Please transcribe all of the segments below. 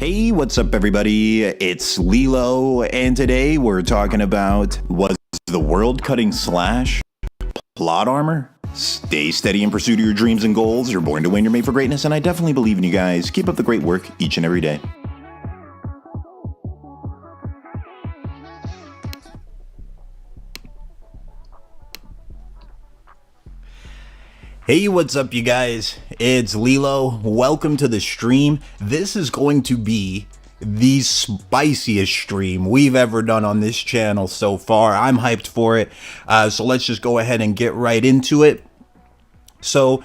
Hey, what's up everybody? It's LeeLos, and today we're talking about, was the world cutting slash plot armor? Stay steady in pursuit of your dreams and goals. You're born to win, you're made for greatness, and I definitely believe in you guys. Keep up the great work each and every day. Hey, what's up you guys? It's LeeLos. Welcome to the stream. This is going to be the spiciest stream we've ever done on this channel so far. I'm hyped for it. So let's just go ahead and get right into it. So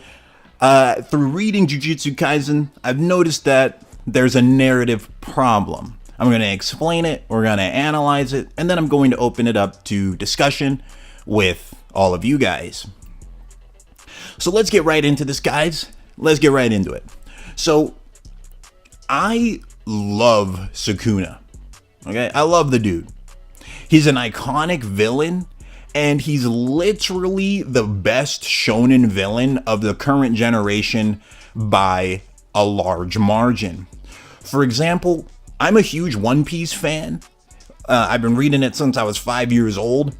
through reading Jujutsu Kaisen, I've noticed that there's a narrative problem. I'm going to explain it, we're going to analyze it, and then I'm going to open it up to discussion with all of you guys. So let's get right into this, guys. Let's get right into it. So I love Sukuna. Okay, I love the dude. He's an iconic villain, and he's literally the best shonen villain of the current generation by a large margin. For example, I'm a huge One Piece fan. I've been reading it since I was 5 years old.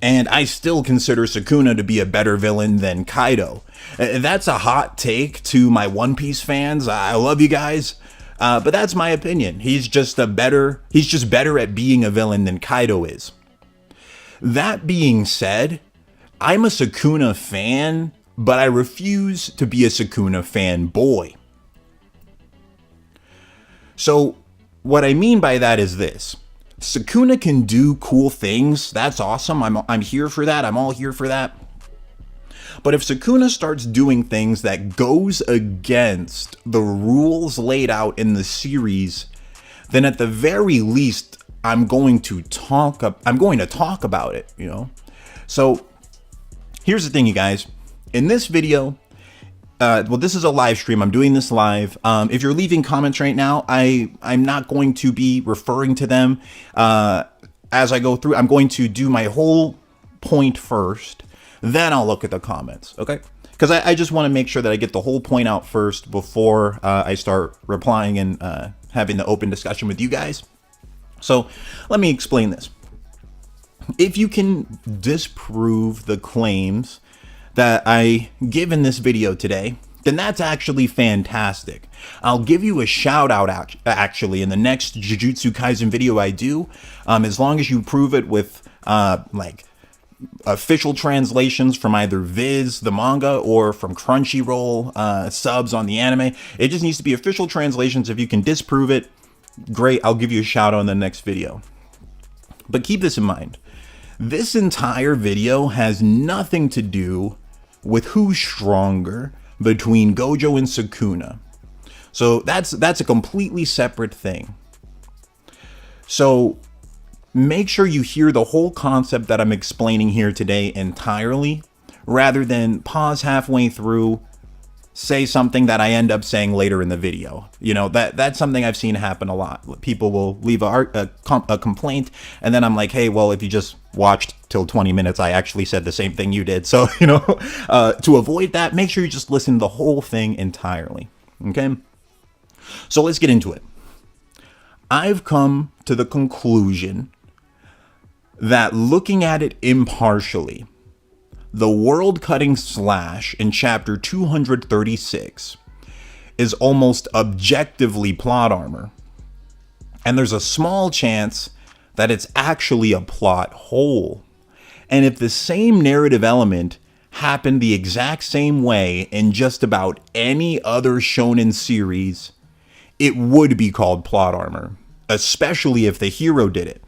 And I still consider Sukuna to be a better villain than Kaido. That's a hot take to my One Piece fans. I love you guys, but that's my opinion. He's just better at being a villain than Kaido is. That being said, I'm a Sukuna fan, but I refuse to be a Sukuna fanboy. So what I mean by that is this. Sukuna can do cool things. That's awesome. I'm here for that. I'm all here for that. But if Sukuna starts doing things that goes against the rules laid out in the series, then at the very least, I'm going to talk about it, you know? So here's the thing, you guys. In this video, well, this is a live stream. I'm doing this live. If you're leaving comments right now, I'm not going to be referring to them as I go through. I'm going to do my whole point first, then I'll look at the comments, okay? Because I just want to make sure that I get the whole point out first before I start replying and having the open discussion with you guys. So let me explain this. If you can disprove the claims that I give in this video today, then that's actually fantastic. I'll give you a shout out actually in the next Jujutsu Kaisen video I do, as long as you prove it with like official translations from either Viz, the manga, or from Crunchyroll subs on the anime. It just needs to be official translations. If you can disprove it, great, I'll give you a shout out in the next video. But keep this in mind. This entire video has nothing to do with who's stronger between Gojo and Sukuna. So that's a completely separate thing. So make sure you hear the whole concept that I'm explaining here today entirely, rather than pause halfway through, say something that I end up saying later in the video. You know, that's something I've seen happen a lot. People will leave a complaint, and then I'm like, hey, well, if you just watched till 20 minutes, I actually said the same thing you did. So, you know, to avoid that, make sure you just listen to the whole thing entirely. Okay? So let's get into it. I've come to the conclusion that looking at it impartially, the world cutting slash in chapter 236 is almost objectively plot armor. And there's a small chance that it's actually a plot hole. And if the same narrative element happened the exact same way in just about any other shonen series, it would be called plot armor, especially if the hero did it.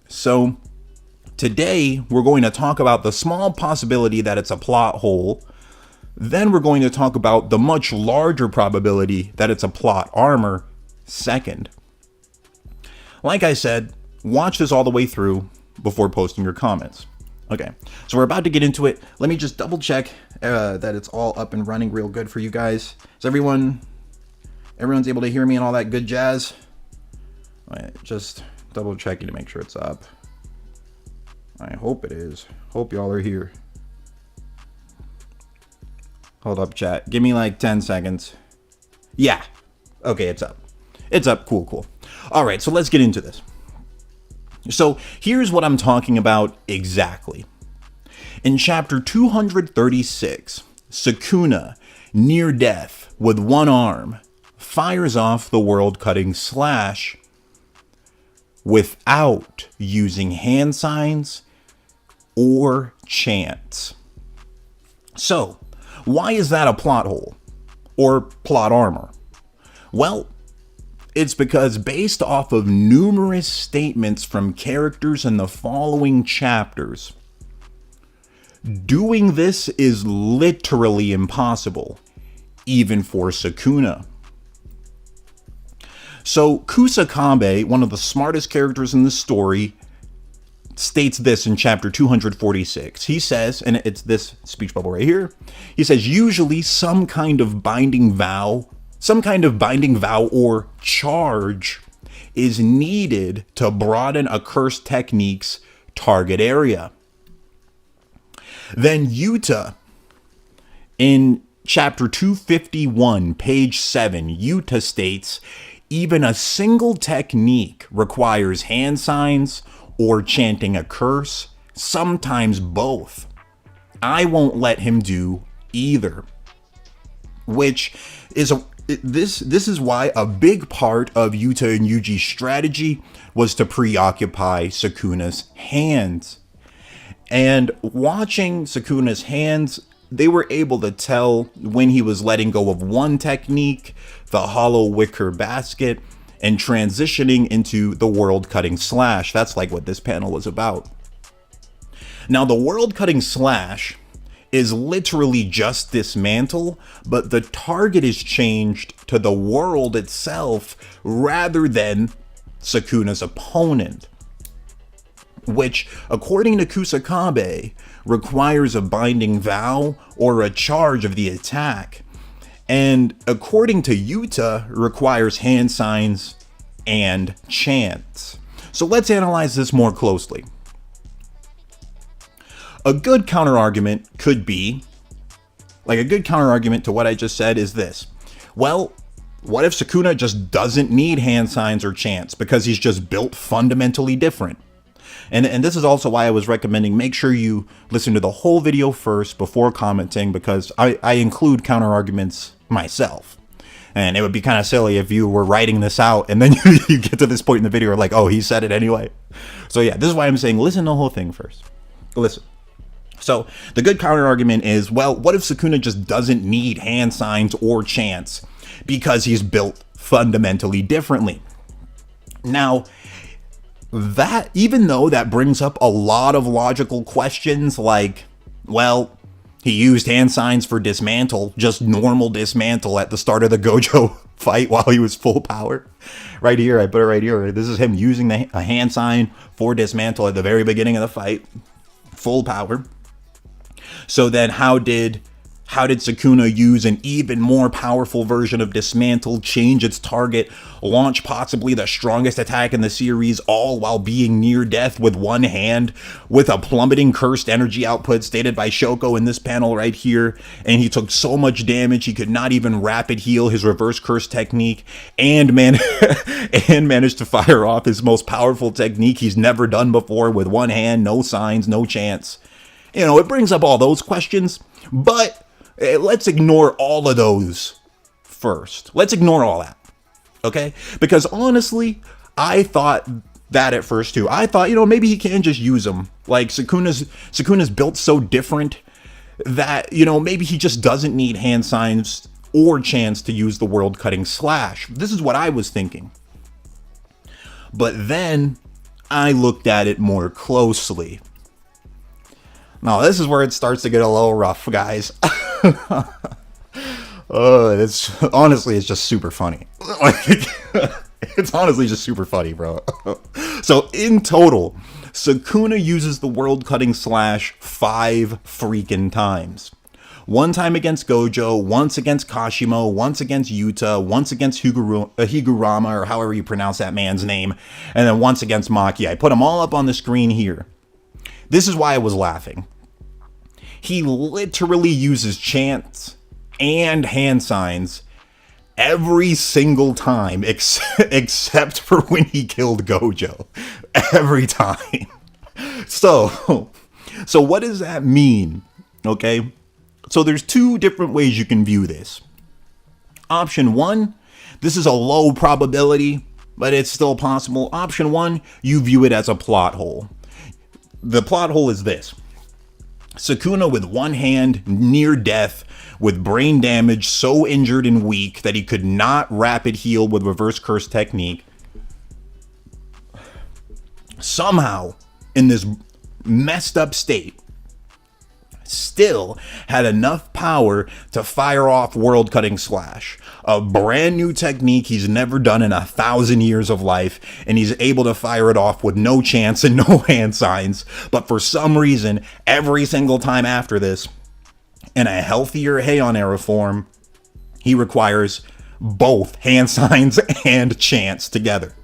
So today, we're going to talk about the small possibility that it's a plot hole. Then we're going to talk about the much larger probability that it's a plot armor second. Like I said, watch this all the way through before posting your comments. Okay, so we're about to get into it. Let me just double check that it's all up and running real good for you guys. Is everyone's able to hear me and all that good jazz? All right, just double checking to make sure it's up. I hope it is. Hope y'all are here. Hold up, chat. Give me like 10 seconds. Yeah. Okay, it's up. It's up. Cool, cool. All right, so let's get into this. So here's what I'm talking about exactly. In chapter 236, Sukuna, near death with one arm, fires off the world-cutting slash without using hand signs or chants. So, why is that a plot hole? Or plot armor? Well, it's because based off of numerous statements from characters in the following chapters, doing this is literally impossible, even for Sukuna. So Kusakabe, one of the smartest characters in the story, states this in chapter 246. He says, and it's this speech bubble right here, he says, usually some kind of binding vow or charge is needed to broaden a curse technique's target area. Then Yuta, in chapter 251, page 7, Yuta states, even a single technique requires hand signs or chanting a curse, sometimes both. I won't let him do either. Which is this is why a big part of Yuta and Yuji's strategy was to preoccupy Sukuna's hands. And watching Sukuna's hands, they were able to tell when he was letting go of one technique, the hollow wicker basket, and transitioning into the world-cutting slash. That's like what this panel was about. Now, the world-cutting slash is literally just dismantle, but the target is changed to the world itself rather than Sukuna's opponent, which, according to Kusakabe, requires a binding vow or a charge of the attack, and according to Yuta, requires hand signs and chants. So let's analyze this more closely. A good counterargument could be, like a good counterargument to what I just said is this. Well, what if Sukuna just doesn't need hand signs or chants because he's just built fundamentally different? And this is also why I was recommending make sure you listen to the whole video first before commenting, because I include counterarguments myself. And it would be kind of silly if you were writing this out and then you get to this point in the video like, oh, he said it anyway. So yeah, this is why I'm saying listen to the whole thing first. Listen. So the good counter argument is, well, what if Sukuna just doesn't need hand signs or chants because he's built fundamentally differently? Now, that, even though that brings up a lot of logical questions like, well, he used hand signs for dismantle, just normal dismantle at the start of the Gojo fight while he was full power. Right here, I put it right here. This is him using a hand sign for dismantle at the very beginning of the fight. Full power. So then how did Sukuna use an even more powerful version of dismantle, change its target, launch possibly the strongest attack in the series, all while being near death with one hand, with a plummeting cursed energy output stated by Shoko in this panel right here, and he took so much damage he could not even rapid heal his reverse curse technique, and managed to fire off his most powerful technique he's never done before with one hand, no signs, no chance. You know, it brings up all those questions, but let's ignore all of those first. Let's ignore all that, okay? Because honestly, I thought that at first too. I thought, maybe he can just use them. Like Sukuna's built so different that, maybe he just doesn't need hand signs or chance to use the world cutting slash. This is what I was thinking. But then I looked at it more closely. Now, this is where it starts to get a little rough, guys. It's just super funny. It's honestly just super funny, bro. So in total, Sukuna uses the world cutting slash 5 freaking times. One time against Gojo, once against Kashimo, once against Yuta, once against Higurama, or however you pronounce that man's name, and then once against Maki. I put them all up on the screen here. This is why I was laughing. He literally uses chants and hand signs, every single time except for when he killed Gojo. Every time. So what does that mean? Okay? So there's two different ways you can view this. Option one, this is a low probability, but it's still possible. Option one, you view it as a plot hole. The plot hole is this. Sukuna with one hand, near death, with brain damage, so injured and weak that he could not rapid heal with reverse curse technique. Somehow, in this messed up state, still had enough power to fire off World Cutting Slash, a brand new technique he's never done in 1,000 years of life, and he's able to fire it off with no chance and no hand signs. But for some reason, every single time after this, in a healthier Heian era form, he requires both hand signs and chance together.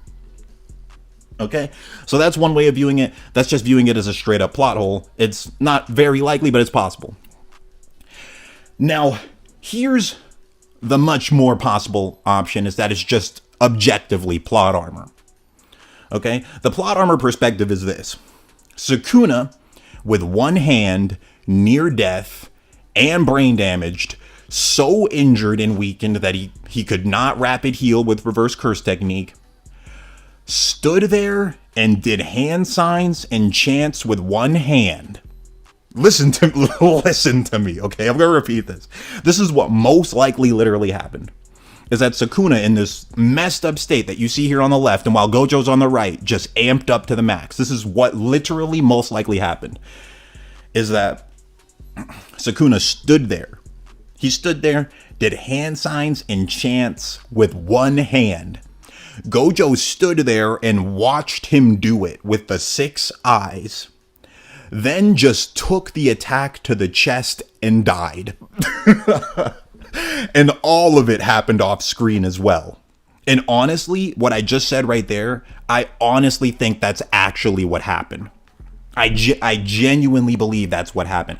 Okay, so that's one way of viewing it. That's just viewing it as a straight up plot hole. It's not very likely, but it's possible. Now, here's the much more possible option, is that it's just objectively plot armor. Okay, the plot armor perspective is this. Sukuna, with one hand, near death, and brain damaged, so injured and weakened that he could not rapid heal with reverse curse technique, stood there and did hand signs and chants with one hand. Listen to me, okay? I'm gonna repeat this. This is what most likely literally happened. Is that Sukuna, in this messed up state that you see here on the left, and while Gojo's on the right, just amped up to the max. This is what literally most likely happened. Is that Sukuna stood there. He stood there, did hand signs and chants with one hand. Gojo stood there and watched him do it with the 6 eyes. Then just took the attack to the chest and died. And all of it happened off screen as well. And honestly, what I just said right there, I honestly think that's actually what happened. I genuinely believe that's what happened.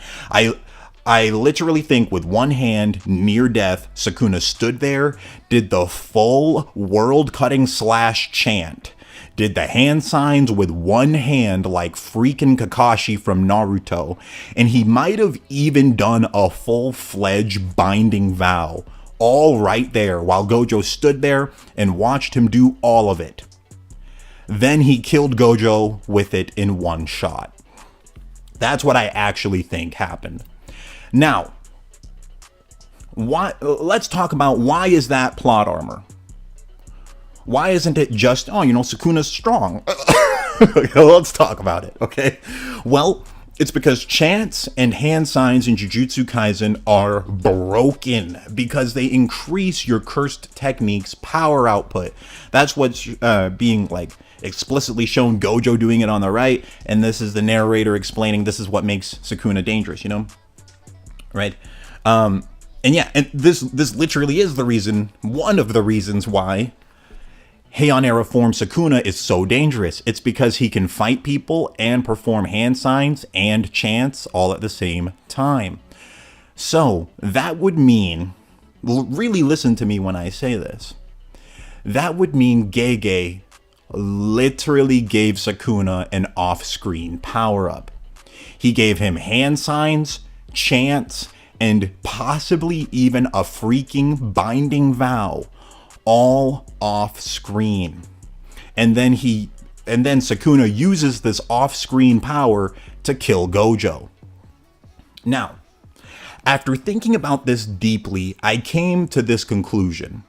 I literally think with one hand, near death, Sukuna stood there, did the full World Cutting Slash chant, did the hand signs with one hand like freaking Kakashi from Naruto, and he might have even done a full-fledged binding vow, all right there, while Gojo stood there and watched him do all of it. Then he killed Gojo with it in one shot. That's what I actually think happened. Now, let's talk about why is that plot armor? Why isn't it just, Sukuna's strong? Let's talk about it, okay? Well, it's because chants and hand signs in Jujutsu Kaisen are broken because they increase your cursed technique's power output. That's what's being explicitly shown, Gojo doing it on the right, and this is the narrator explaining this is what makes Sukuna dangerous, right? And this literally is the reason, one of the reasons why Heian era form Sukuna is so dangerous. It's because he can fight people and perform hand signs and chants all at the same time. So that would mean, really listen to me when I say this, that would mean Gege literally gave Sukuna an off-screen power-up. He gave him hand signs, chants, and possibly even a freaking binding vow, all off screen. And then Sukuna uses this off screen power to kill Gojo. Now, after thinking about this deeply, I came to this conclusion.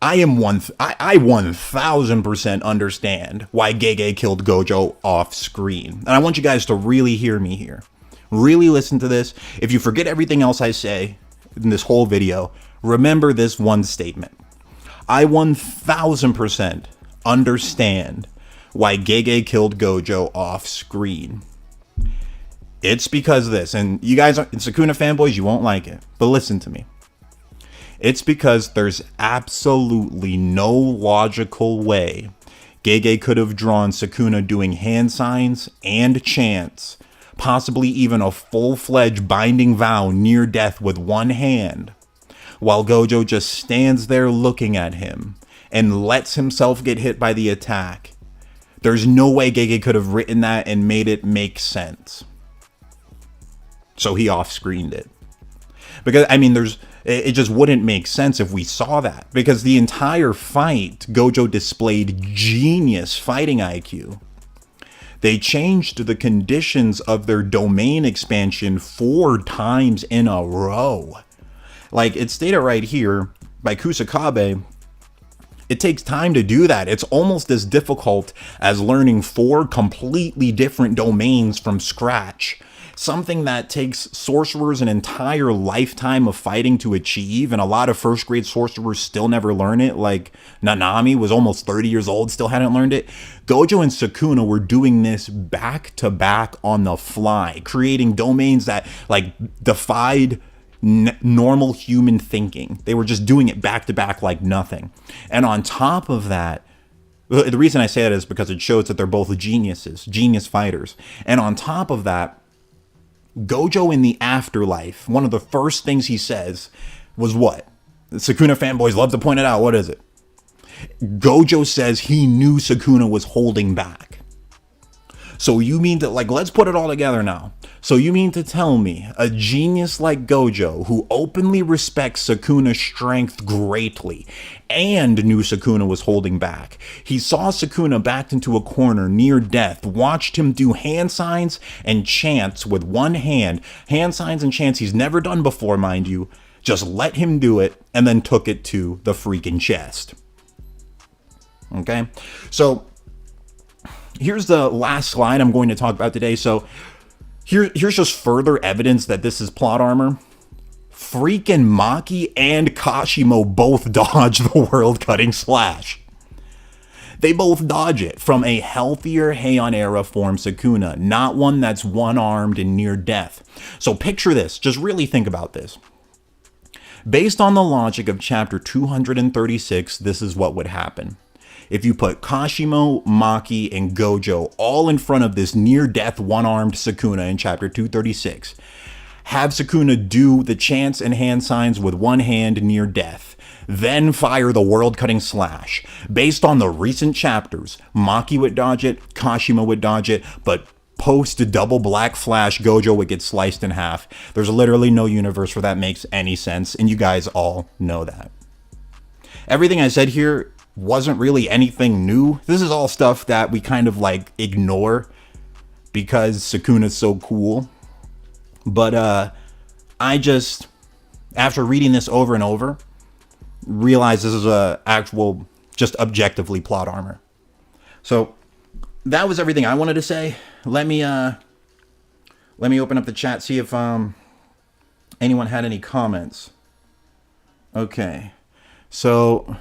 I 1000% understand why Gege killed Gojo off screen. And I want you guys to really hear me here. Really listen to this. If you forget everything else I say in this whole video, remember this one statement. I 1000% understand why Gege killed Gojo off screen. It's because this, and you guys are Sukuna fanboys, you won't like it, but listen to me. It's because there's absolutely no logical way Gege could have drawn Sukuna doing hand signs and chants, possibly even a full-fledged binding vow near death with one hand, while Gojo just stands there looking at him and lets himself get hit by the attack. There's no way Gege could have written that and made it make sense. So he off-screened it. Because, I mean, it just wouldn't make sense if we saw that. Because the entire fight, Gojo displayed genius fighting IQ. They changed the conditions of their domain expansion 4 times in a row. Like, it's stated right here by Kusakabe, it takes time to do that. It's almost as difficult as learning 4 completely different domains from scratch. Something that takes sorcerers an entire lifetime of fighting to achieve, and a lot of first grade sorcerers still never learn it. Like Nanami was almost 30 years old, still hadn't learned it. Gojo and Sukuna were doing this back to back on the fly, creating domains that like defied normal human thinking. They were just doing it back to back like nothing. And on top of that, the reason I say that is because it shows that they're both geniuses, genius fighters. And on top of that, Gojo in the afterlife, one of the first things he says was what? The Sukuna fanboys love to point it out. What is it? Gojo says he knew Sukuna was holding back. So you mean to, like, let's put it all together now. So you mean to tell me a genius like Gojo, who openly respects Sukuna's strength greatly and knew Sukuna was holding back, he saw Sukuna backed into a corner near death, watched him do hand signs and chants with one hand, hand signs and chants he's never done before, mind you, just let him do it and then took it to the freaking chest. Okay, so here's the last slide I'm going to talk about today. So here's just further evidence that this is plot armor. Freaking Maki and Kashimo both dodge the world cutting slash. They both dodge it from a healthier Heian era form Sukuna, not one that's one-armed and near death. So picture this, just really think about this. Based on the logic of chapter 236, this is what would happen. If you put Kashimo, Maki, and Gojo all in front of this near-death one-armed Sukuna in chapter 236, have Sukuna do the chants and hand signs with one hand near death, then fire the world-cutting slash. Based on the recent chapters, Maki would dodge it, Kashimo would dodge it, but post double black flash, Gojo would get sliced in half. There's literally no universe where that makes any sense, and you guys all know that. Everything I said here wasn't really anything new. This is all stuff that we kind of like ignore because Sukuna's so cool. But I just, after reading this over and over, realized this is a actual, just objectively plot armor. So that was everything I wanted to say. Let me open up the chat, see if anyone had any comments. Okay, so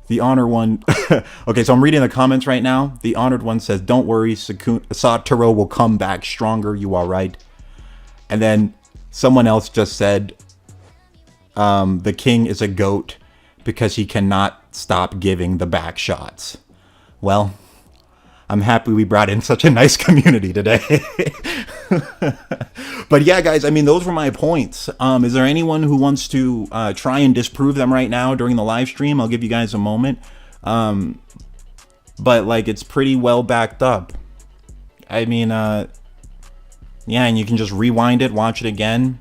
the honor one. Okay, so I'm reading the comments right now. The honored one says, "Don't worry, Satoru will come back stronger. You are right." And then someone else just said, the king is a goat because he cannot stop giving the back shots. Well, I'm happy we brought in such a nice community today. But yeah, guys, I mean, those were my points. Is there anyone who wants to try and disprove them right now during the live stream? I'll give you guys a moment. But like, it's pretty well backed up. I mean, yeah, and you can just rewind it, watch it again.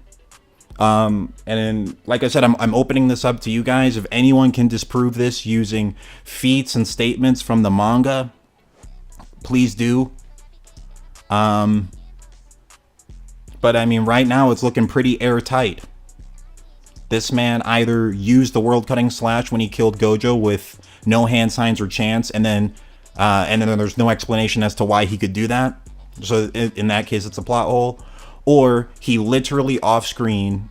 And then, like I said, I'm opening this up to you guys. If anyone can disprove this using feats and statements from the manga, please do. But I mean, right now it's looking pretty airtight. This man either used the world cutting slash when he killed Gojo with no hand signs or chants, and then there's no explanation as to why he could do that. So in that case, it's a plot hole. Or he literally off screen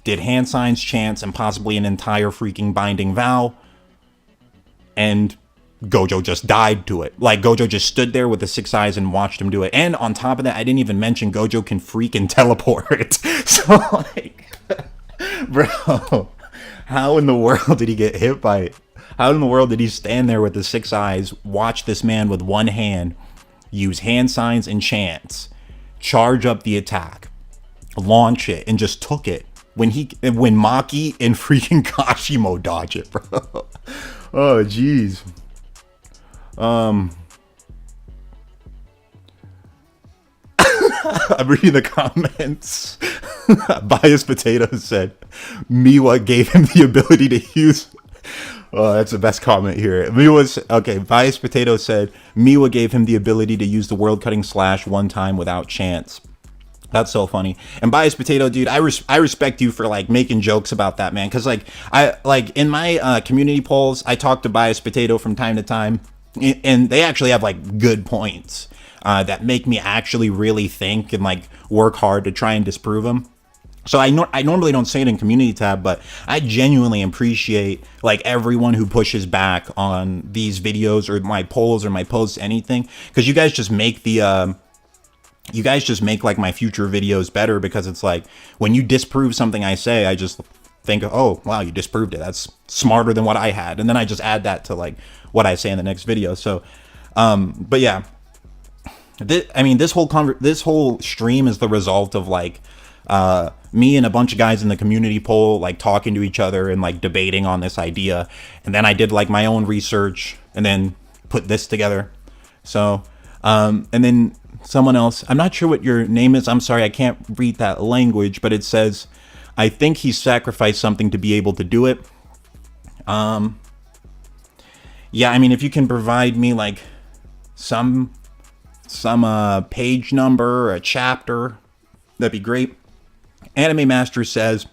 did hand signs, chants, and possibly an entire freaking binding vow, and Gojo just died to it. Like, Gojo just stood there with the 6 eyes and watched him do it. And on top of that, I didn't even mention Gojo can freaking teleport. So, like, bro, how in the world did he get hit by it? How in the world did he stand there with the 6 eyes, watch this man with one hand use hand signs and chants, charge up the attack, launch it, and just took it when Maki and freaking Kashimo dodge it, bro. Oh, jeez. I'm reading the comments. Biased Potato said Miwa gave him the ability to use. Oh, that's the best comment here. Biased Potato said Miwa gave him the ability to use the world cutting slash one time without chance. That's so funny. And Biased Potato, dude, I respect you for like making jokes about that, man. Because in my community polls, I talk to Biased Potato from time to time, and they actually have like good points that make me actually really think and like work hard to try and disprove them. So I normally don't say it in community tab, but I genuinely appreciate like everyone who pushes back on these videos or my polls or my posts, anything, because you guys just make like my future videos better, because it's like when you disprove something I say, I just think, oh wow, you disproved it. That's smarter than what I had, and then I just add that to like what I say in the next video. So, but yeah, this whole stream is the result of like me and a bunch of guys in the community poll like talking to each other and like debating on this idea, and then I did like my own research and then put this together. So and then someone else, I'm not sure what your name is, I'm sorry, I can't read that language, but it says I think he sacrificed something to be able to do it. Yeah, I mean, if you can provide me like some page number or a chapter, that'd be great. Anime Master says,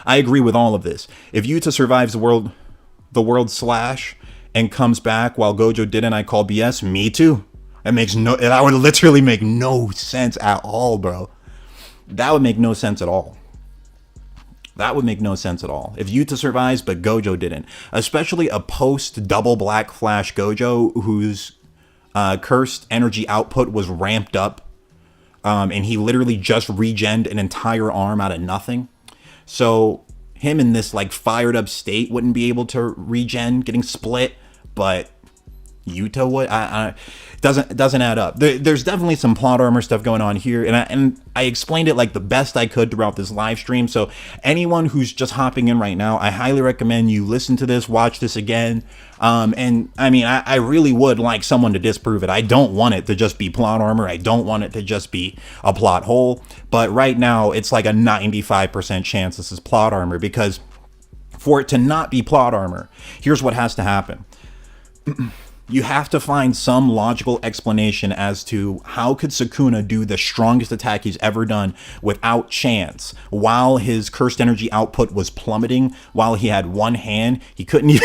I agree with all of this. If Yuta survives the world slash and comes back while Gojo didn't, I call BS. Me too. That would literally make no sense at all, bro. That would make no sense at all. That would make no sense at all. If Yuta survives, but Gojo didn't. Especially a post double Black Flash Gojo whose cursed energy output was ramped up. And he literally just regened an entire arm out of nothing. So him in this like fired up state wouldn't be able to regen, getting split, but Yuta would. It doesn't add up. There's definitely some plot armor stuff going on here, and I explained it like the best I could throughout this live stream. So anyone who's just hopping in right now, I highly recommend you listen to this, watch this again. And I mean, I really would like someone to disprove it. I don't want it to just be plot armor. I don't want it to just be a plot hole. But right now, it's like a 95% chance this is plot armor, because for it to not be plot armor, here's what has to happen. You have to find some logical explanation as to how could Sukuna do the strongest attack he's ever done without chance, while his cursed energy output was plummeting, while he had one hand. He couldn't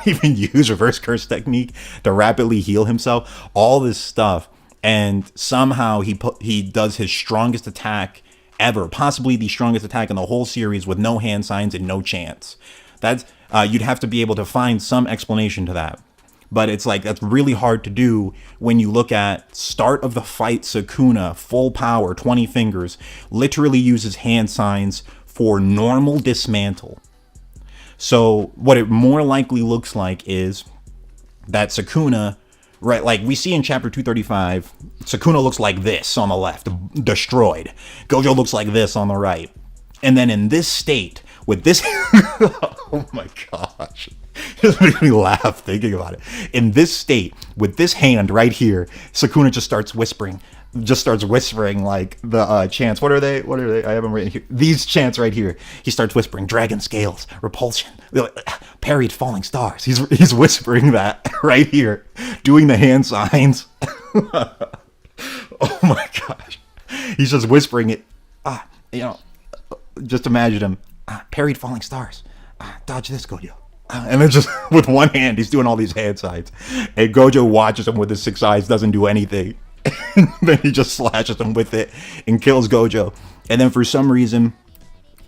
even use reverse curse technique to rapidly heal himself. All this stuff, and somehow he does his strongest attack ever, possibly the strongest attack in the whole series, with no hand signs and no chance. That's you'd have to be able to find some explanation to that. But it's like, that's really hard to do when you look at start of the fight. Sukuna, full power, 20 fingers, literally uses hand signs for normal dismantle. So what it more likely looks like is that Sukuna, right, like we see in chapter 235, Sukuna looks like this on the left, destroyed. Gojo looks like this on the right. And then in this state, with this, oh my gosh. It just makes me laugh thinking about it. In this state, with this hand right here, Sukuna just starts whispering like the chants. What are they? I have them written here. These chants right here. He starts whispering dragon scales, repulsion, parried falling stars. He's whispering that right here, doing the hand signs. Oh my gosh. He's just whispering it. Just imagine him. Parried falling stars. Dodge this, Gojo. And then just with one hand, he's doing all these hand signs. And Gojo watches him with his 6 eyes, doesn't do anything. And then he just slashes him with it and kills Gojo. And then for some reason,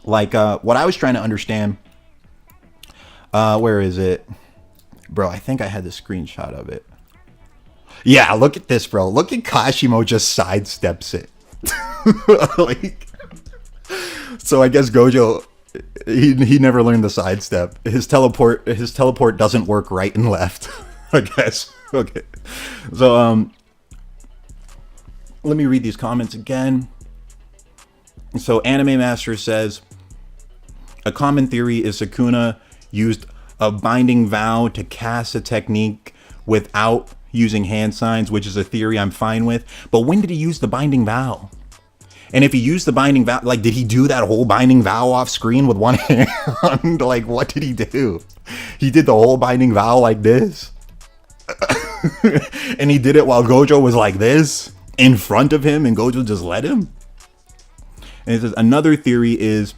like what I was trying to understand, where is it? Bro, I think I had the screenshot of it. Yeah, look at this, bro. Look at Kashimo just sidesteps it. So I guess Gojo, he never learned the sidestep. His teleport doesn't work right and left, I guess. Okay. So let me read these comments again. So Anime Master says, A common theory is Sukuna used a binding vow to cast a technique without using hand signs, which is a theory I'm fine with. But when did he use the binding vow? And if he used the binding vow, like, did he do that whole binding vow off screen with one hand? Like, what did he do? He did the whole binding vow like this. And he did it while Gojo was like this in front of him, and Gojo just let him. And it says another theory is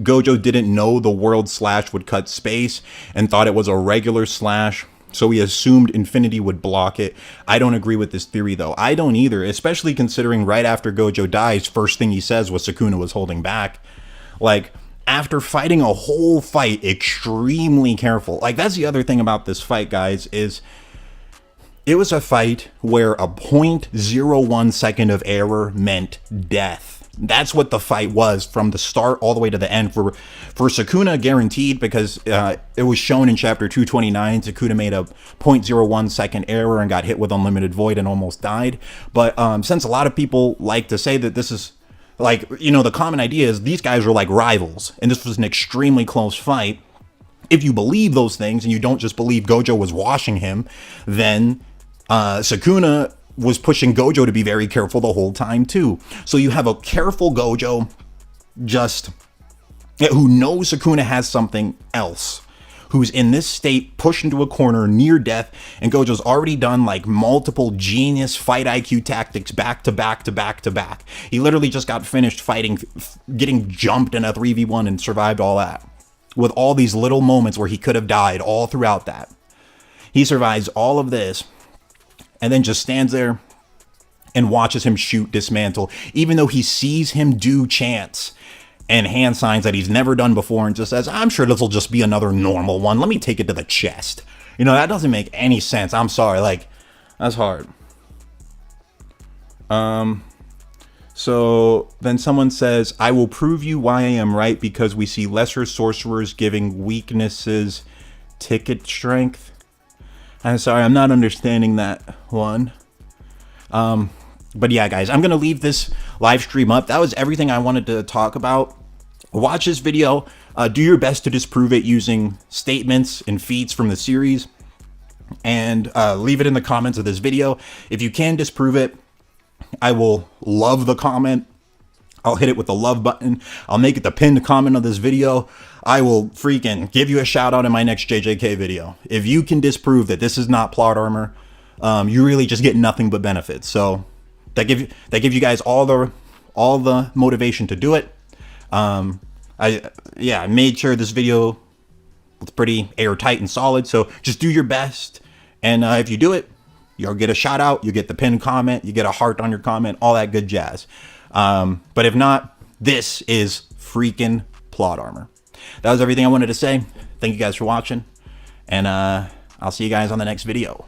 Gojo didn't know the world slash would cut space and thought it was a regular slash, so he assumed infinity would block it. I don't agree with this theory, though. I don't either, especially considering right after Gojo dies, first thing he says was Sukuna was holding back. Like, after fighting a whole fight extremely careful. Like, that's the other thing about this fight, guys, is it was a fight where a 0.01 second of error meant death. That's what the fight was from the start all the way to the end. For Sukuna, guaranteed, because it was shown in chapter 229. Sukuna made a 0.01 second error and got hit with unlimited void and almost died. But since a lot of people like to say that this is, like, you know, the common idea is these guys are like rivals, and this was an extremely close fight. If you believe those things and you don't just believe Gojo was washing him, then Sukuna was pushing Gojo to be very careful the whole time too. So you have a careful Gojo who knows Sukuna has something else, who's in this state, pushed into a corner near death, and Gojo's already done like multiple genius fight IQ tactics back to back to back to back. He literally just got finished fighting, getting jumped in a 3v1 and survived all that, with all these little moments where he could have died all throughout that. He survives all of this, and then just stands there and watches him shoot dismantle, even though he sees him do chants and hand signs that he's never done before, and just says, I'm sure this will just be another normal one. Let me take it to the chest. You know, that doesn't make any sense. I'm sorry. Like, that's hard. So then someone says, I will prove you why I am right, because we see lesser sorcerers giving weaknesses ticket strength. I'm sorry, I'm not understanding that one. But yeah, guys, I'm going to leave this live stream up. That was everything I wanted to talk about. Watch this video. Do your best to disprove it using statements and feats from the series. And leave it in the comments of this video. If you can disprove it, I will love the comment. I'll hit it with the love button. I'll make it the pinned comment of this video. I will freaking give you a shout out in my next JJK video. If you can disprove that this is not plot armor, you really just get nothing but benefits. So that give you guys all the motivation to do it. I made sure this video was pretty airtight and solid. So just do your best, and if you do it, you'll get a shout out. You get the pinned comment. You get a heart on your comment. All that good jazz. But if not, this is freaking plot armor. That was everything I wanted to say. Thank you guys for watching, and I'll see you guys on the next video.